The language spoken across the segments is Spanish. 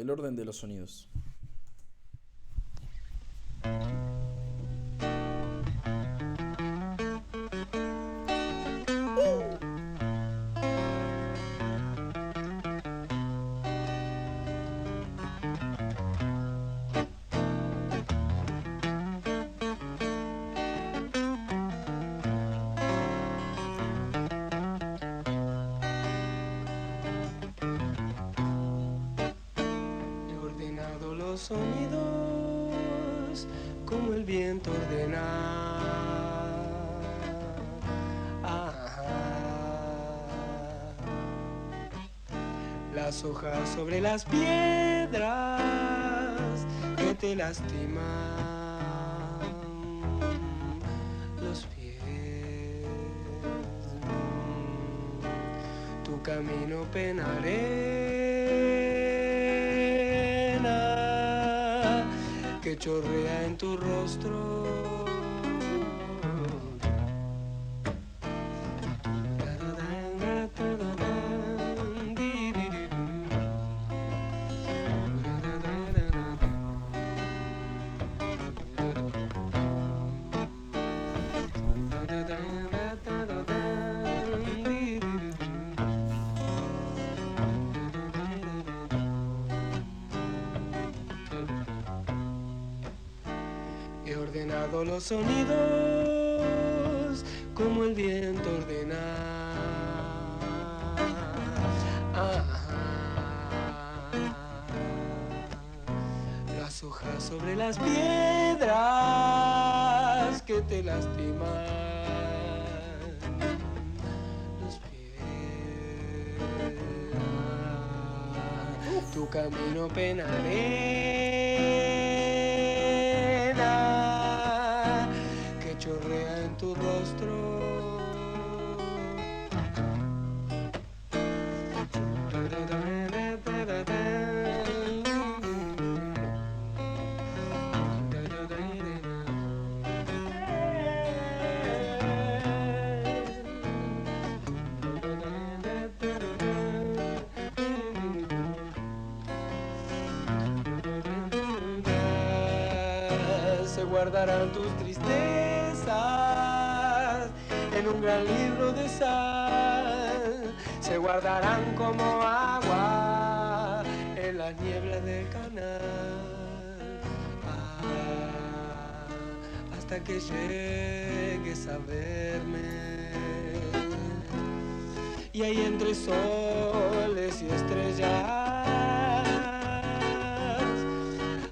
El orden de los sonidos. He ordenado los sonidos como el viento ordena. Las hojas sobre las piedras que te lastiman los pies. Tu camino pena arena que chorrea en tu rostro. He ordenado los sonidos como el viento ordena. Las hojas sobre las piedras que te lastiman los pies. Tu camino pena arena que chorrea en tu rostro. Se guardarán tus tristezas en un gran libro de sal. Se guardarán como agua en las nieblas del canal. Hasta que llegues a verme. Y ahí entre soles y estrellas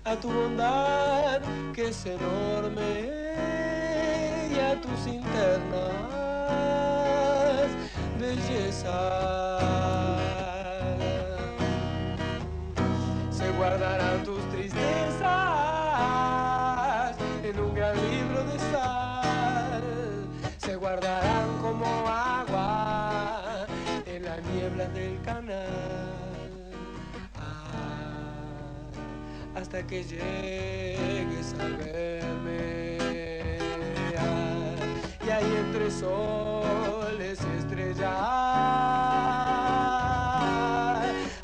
a tu bondad que es enorme y a tus internas belleza. Se guardarán tus tristezas en un gran libro de sal. Se guardarán como agua en la niebla del canal. Hasta que llegues a verme. Y ahí entre soles y estrellas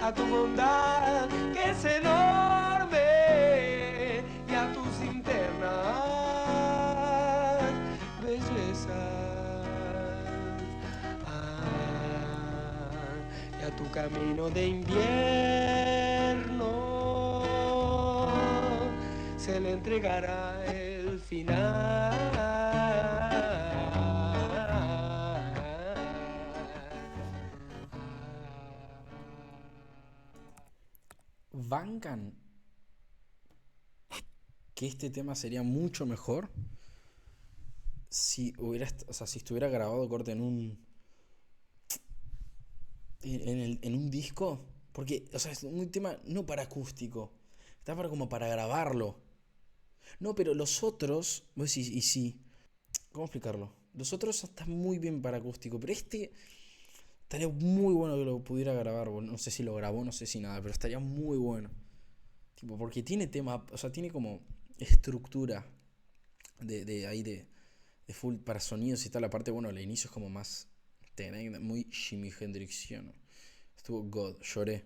a tu bondad que es enorme y a tus internas bellezas. Y a tu camino de invierno se le entregará el final. Bancan que este tema sería mucho mejor si hubiera, o sea, si estuviera grabado corte en un disco, porque, o sea, es un tema no para acústico, está para como para grabarlo. No, pero los otros, vos decís, y sí, ¿cómo explicarlo? Los otros están muy bien para acústico, pero este estaría muy bueno que lo pudiera grabar. Bueno, no sé si lo grabó, no sé si nada, pero estaría muy bueno. Tipo, porque tiene tema, o sea, tiene como estructura de ahí de full para sonidos y tal. Aparte, bueno, el inicio es como más muy Jimi Hendrixiano. Estuvo God, lloré.